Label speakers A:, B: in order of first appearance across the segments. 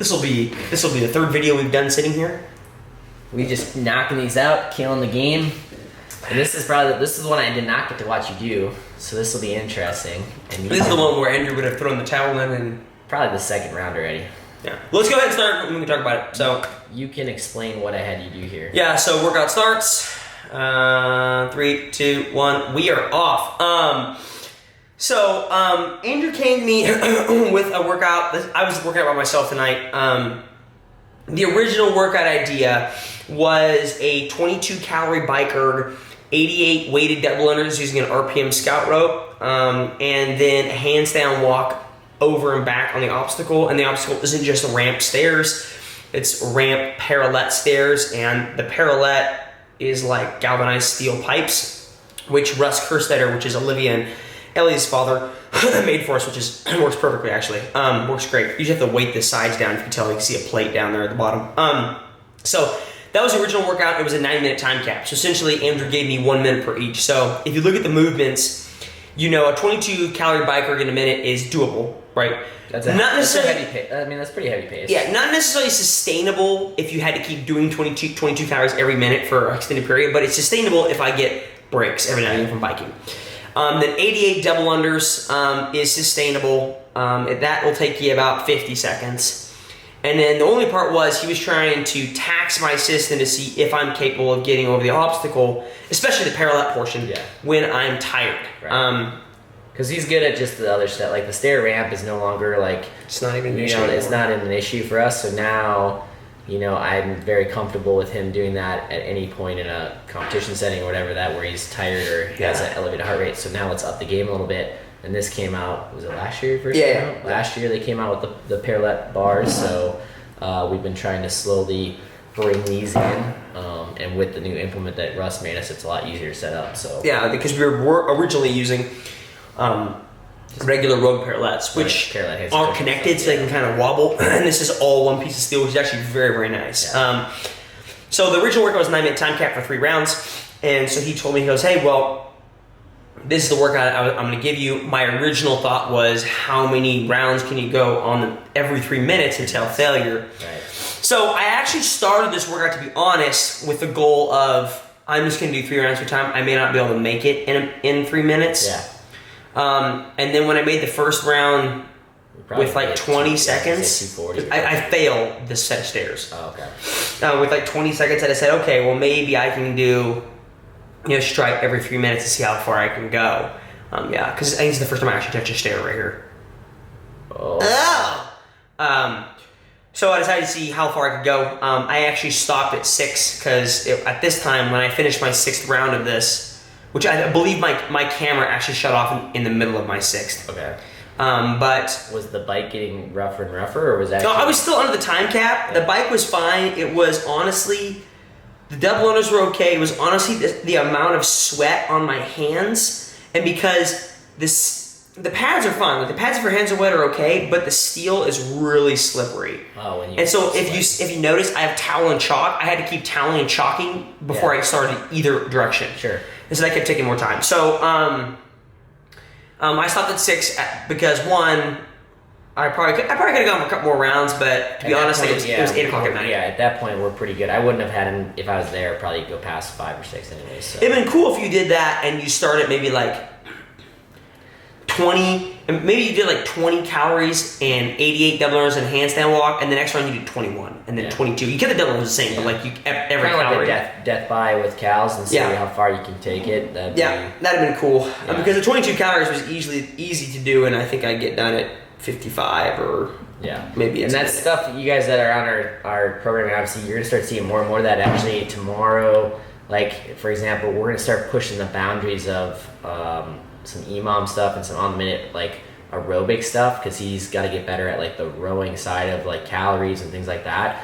A: This will be the third video we've done sitting here.
B: We just knocking these out, killing the game. And this is the one I did not get to watch you do, so this will be interesting. And
A: this is the one where Andrew would have thrown the towel in, and
B: probably the second round already.
A: Yeah. Let's go ahead and start, and we can talk about it. So
B: you can explain what I had you do here.
A: Yeah. So workout starts. 3, 2, 1. We are off. Andrew came to me with a workout. I was working out by myself tonight. The original workout idea was a 22 calorie bike erg, 88 weighted double unders using an RPM scout rope, and then a handstand walk over and back on the obstacle. And the obstacle isn't just ramp stairs, it's ramp parallel stairs, and the parallel is like galvanized steel pipes, which Russ Kerstetter, which is Olivia and Ellie's father, made for us, which works perfectly actually. Works great. You just have to weight the sides down. If you can tell, you can see a plate down there at the bottom. So that was the original workout. It was a 9-minute time cap. So essentially, Andrew gave me 1 minute per each. So if you look at the movements, a 22 calorie bike erg in a minute is doable, right?
B: That's a heavy pace. I mean, that's pretty heavy pace.
A: Yeah, not necessarily sustainable if you had to keep doing 22 calories every minute for an extended period, but it's sustainable if I get breaks every now and then from biking. Then 88 double unders is sustainable. That will take you about 50 seconds. And then the only part was he was trying to tax my system to see if I'm capable of getting over the obstacle, especially the parallel portion, when I'm tired.
B: Right. Because he's good at just the other stuff. Like the stair ramp is no longer like...
A: It's not even an issue.
B: It's not an issue for us. So now, I'm very comfortable with him doing that at any point in a competition setting or whatever that, where he's tired or he has an elevated heart rate. So now let's up the game a little bit. And this came out, was it last year first came out? Last year they came out with the parallel bars. So we've been trying to slowly bring these in. And with the new implement that Russ made us, it's a lot easier to set up. So
A: yeah, because we were originally using regular road parallels, which aren't connected, so they can kind of wobble. And this is all one piece of steel, which is actually very, very nice.
B: Yeah.
A: So the original workout was a 9-minute time cap for 3 rounds. And so he told me, he goes, hey, well, this is the workout I'm going to give you. My original thought was, how many rounds can you go on every 3 minutes until failure?
B: Right.
A: So I actually started this workout, to be honest, with the goal of, I'm just going to do 3 rounds per time. I may not be able to make it in 3 minutes.
B: Yeah.
A: And then when I made the first round with like 20 seconds, I failed this set of stairs.
B: Oh, okay.
A: With like 20 seconds, I just said, okay, well maybe I can do, strike every 3 minutes to see how far I can go. Because I think it's the first time I actually touched a stair right here.
B: Oh.
A: So I decided to see how far I could go. I actually stopped at 6 because at this time, when I finished my 6th round of this, which I believe my camera actually shut off in the middle of my 6th.
B: Okay.
A: But
B: was the bike getting rougher and rougher, or was that?
A: No, I was still under the time cap. The bike was fine. It was honestly, the double unders were okay. It was honestly the amount of sweat on my hands, and because the pads are fine. Like the pads for hands are wet are okay, but the steel is really slippery.
B: Oh, when you.
A: And so if you notice, I have towel and chalk. I had to keep toweling and chalking before I started either direction.
B: Sure.
A: And so that kept taking more time. So I stopped at 6 because one, I probably could have gone for a couple more rounds, but to be honest, it was 8 o'clock at night.
B: Yeah, at that point we're pretty good. I wouldn't have had him if I was there. Probably go past 5 or 6 anyways. So.
A: It'd been cool if you did that and you started maybe like 20, and maybe you did like 20 calories and 88 double unders and handstand walk, and the next round you did 21 and then 22. You kept the double unders the same, but like every
B: kind of
A: calorie.
B: Like a death by with cows and see how far you can take it.
A: That'd have been cool because the 22 calories was easy to do, and I think I'd get done at 55 or maybe.
B: And that's stuff you guys that are on our program. Obviously, you're gonna start seeing more and more of that. Actually, tomorrow, like for example, we're gonna start pushing the boundaries of some EMOM stuff and some on the minute like aerobic stuff, because he's got to get better at like the rowing side of like calories and things like that,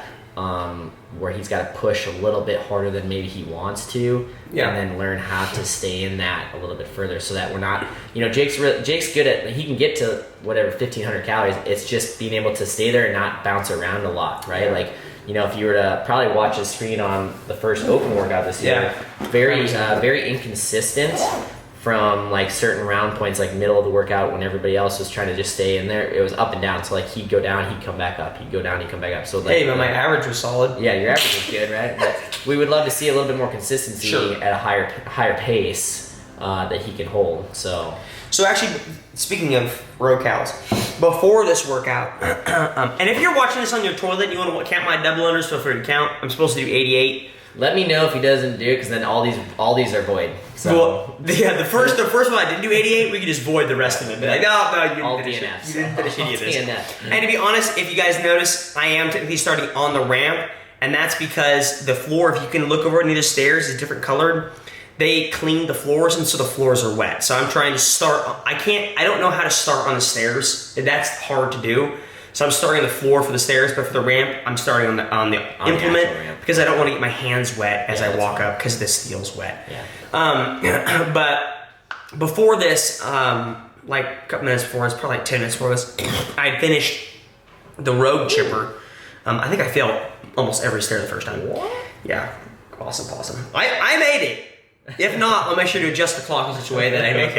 B: where he's got to push a little bit harder than maybe he wants to, and then learn how to stay in that a little bit further, so that we're not, Jake's good at, he can get to whatever 1500 calories. It's just being able to stay there and not bounce around a lot, right? Like, if you were to probably watch his screen on the first open workout this year, very inconsistent from like certain round points, like middle of the workout when everybody else was trying to just stay in there, it was up and down. So like he'd go down, he'd come back up, he'd go down, he'd come back up. So like,
A: hey, but my average was solid.
B: Yeah, your average was good, right? But we would love to see a little bit more consistency at a higher pace that he can hold. So
A: actually, speaking of row cows, before this workout, and if you're watching this on your toilet and you want to count my double unders, feel free to count. I'm supposed to do 88.
B: Let me know if he doesn't do it, because then all these are void. So.
A: Well, yeah, the first one I didn't do 88. We could just void the rest of it. Be like, no, you didn't finish it. You didn't finish any of this. And to be honest, if you guys notice, I am technically starting on the ramp, and that's because the floor, if you can look over near the stairs, is different colored. They cleaned the floors, and so the floors are wet. So I'm trying to start. I don't know how to start on the stairs. That's hard to do. So I'm starting on the floor for the stairs, but for the ramp, I'm starting on the implement because I don't want to get my hands wet as I walk up because the steel's wet.
B: Yeah.
A: But before this, like a couple minutes before, it's probably like 10 minutes before this, I had finished the rogue chipper. I think I failed almost every stair the first time.
B: What?
A: Yeah. Awesome. I made it. If not, I'll make sure to adjust the clock in such a way that I make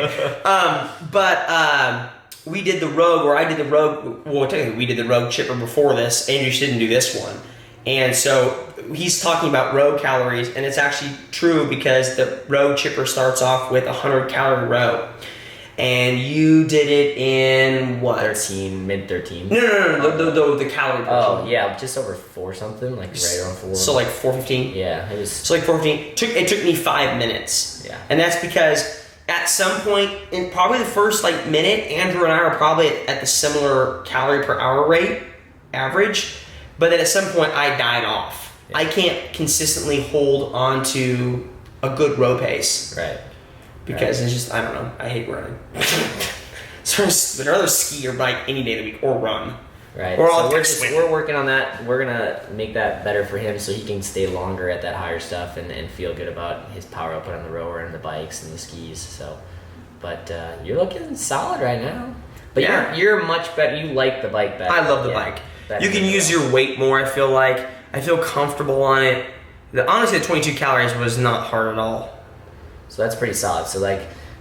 A: it. We did the rogue, or I did the rogue. Well, technically, we did the rogue chipper before this. Andrew just didn't do this one, and so he's talking about rogue calories, and it's actually true because the rogue chipper starts off with 100 calorie row, and you did it in what?
B: Mid 13.
A: No, the calorie portion.
B: Oh yeah, just over 4 something, like right around 4.
A: So like 415.
B: Yeah, it was.
A: So like 415. It took me 5 minutes.
B: Yeah,
A: and that's because. At some point, in probably the first like minute, Andrew and I are probably at the similar calorie per hour rate, average, but then at some point I died off. Yeah. I can't consistently hold on to a good row pace.
B: Right.
A: Because it's just, I don't know, I hate running. So I'd rather ski or bike any day of the week, or run.
B: Right.
A: Or
B: so we're working on that. We're gonna make that better for him so he can stay longer at that higher stuff and feel good about his power output on the rower and the bikes and the skis. So, but you're looking solid right now. But
A: yeah,
B: you're much better. You like the bike better.
A: I love the bike. You can use your weight more. I feel like I feel comfortable on it. Honestly, the 22 calories was not hard at all.
B: So that's pretty solid.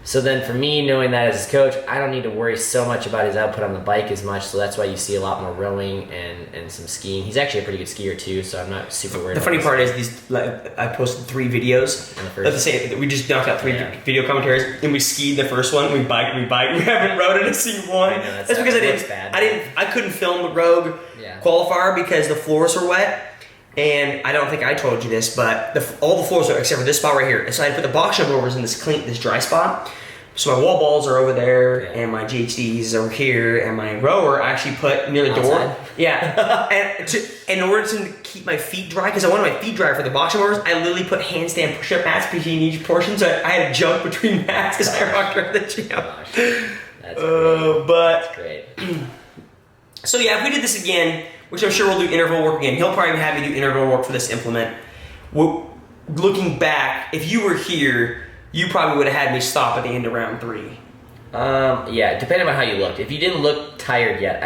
B: So then for me, knowing that as his coach, I don't need to worry so much about his output on the bike as much. So that's why you see a lot more rowing and some skiing. He's actually a pretty good skier too, so I'm not super worried.
A: The funny part is I posted 3 videos. Let's say we just knocked out 3 video commentaries, and we skied the first one. We biked. We haven't rowed in a single one.
B: I know,
A: that's because I couldn't film the Rogue qualifier because the floors were wet. And I don't think I told you this, but all the floors are except for this spot right here. And so I put the box jump rovers in this dry spot. So my wall balls are over there, and my GHDs are over here, and my rower I actually put near the door. Yeah, and in order to keep my feet dry, because I wanted my feet dry for the box jump rovers, I literally put handstand push-up mats between each portion, so I had to jump between mats as I walked around the gym.
B: That's great.
A: That's
B: great.
A: So yeah, if we did this again, which I'm sure we'll do interval work again, he'll probably have me do interval work for this implement. Looking back, if you were here, you probably would have had me stop at the end of round 3.
B: Yeah, depending on how you looked. If you didn't look tired yet,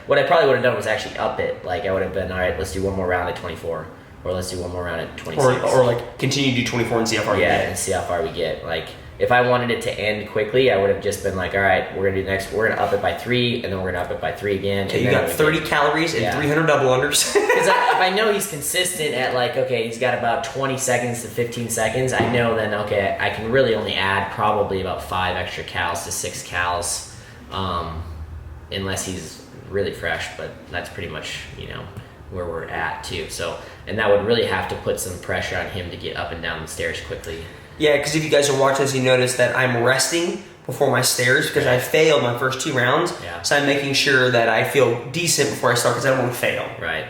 B: what I probably would have done was actually up it. Like I would have been, all right, let's do one more round at 24. Or let's do one more round at 26.
A: Or like continue to do 24 and see how far we get.
B: Yeah, and see how far we get. Like if I wanted it to end quickly, I would have just been like, all right, we're gonna up it by 3, and then we're gonna up it by 3 again.
A: Okay, you got 30 calories and 300 double unders.
B: Because if I know he's consistent at like, okay, he's got about 20 seconds to 15 seconds, I know then, okay, I can really only add probably about 5 extra cals to 6 cals, unless he's really fresh, but that's pretty much, where we're at too. So, and that would really have to put some pressure on him to get up and down the stairs quickly.
A: Yeah, because if you guys are watching this, you notice that I'm resting before my stairs because I failed my first 2 rounds.
B: Yeah.
A: So I'm making sure that I feel decent before I start because I don't want to fail.
B: Right.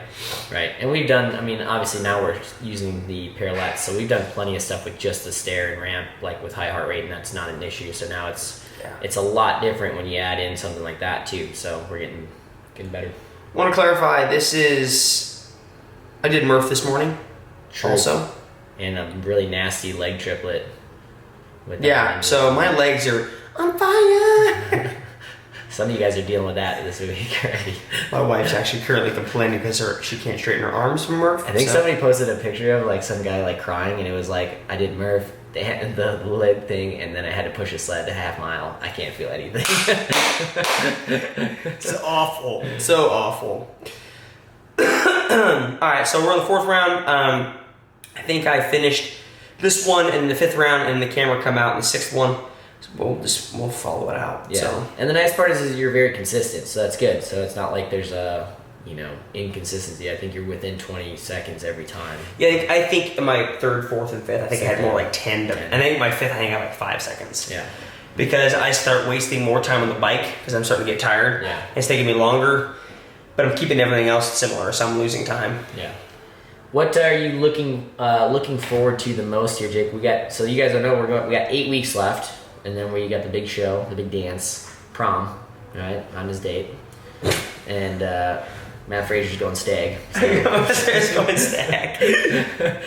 B: And we've done, obviously now we're using the parallettes, so we've done plenty of stuff with just the stair and ramp, like with high heart rate, and that's not an issue. So now it's a lot different when you add in something like that too. So we're getting better.
A: I want to clarify, I did Murph this morning.
B: True.
A: Also.
B: And a really nasty leg triplet.
A: So my legs are on fire.
B: Some of you guys are dealing with that this week already.
A: My wife's actually currently complaining because she can't straighten her arms from Murph.
B: I think somebody posted a picture of like some guy like crying, and it was like, I did Murph the leg thing, and then I had to push a sled a half mile. I can't feel anything.
A: It's awful. So awful. Alright, so we're on the 4th round. I think I finished this one in the 5th round, and the camera come out in the 6th one. So we'll follow it out.
B: Yeah.
A: So.
B: And the nice part is you're very consistent, so that's good. So it's not like there's a inconsistency. I think you're within 20 seconds every time.
A: Yeah, I think in my 3rd, 4th, and 5th, I think I had more like 10. And I think my 5th, I think I had like 5 seconds.
B: Yeah.
A: Because I start wasting more time on the bike because I'm starting to get tired.
B: Yeah.
A: It's taking me longer, but I'm keeping everything else similar, so I'm losing time.
B: Yeah. What are you looking forward to the most here, Jake? So you guys don't know we got 8 weeks left, and then we got the big show, the big dance, prom, right, on his date, and Matt Frazier's going stag. So.
A: It's going stag.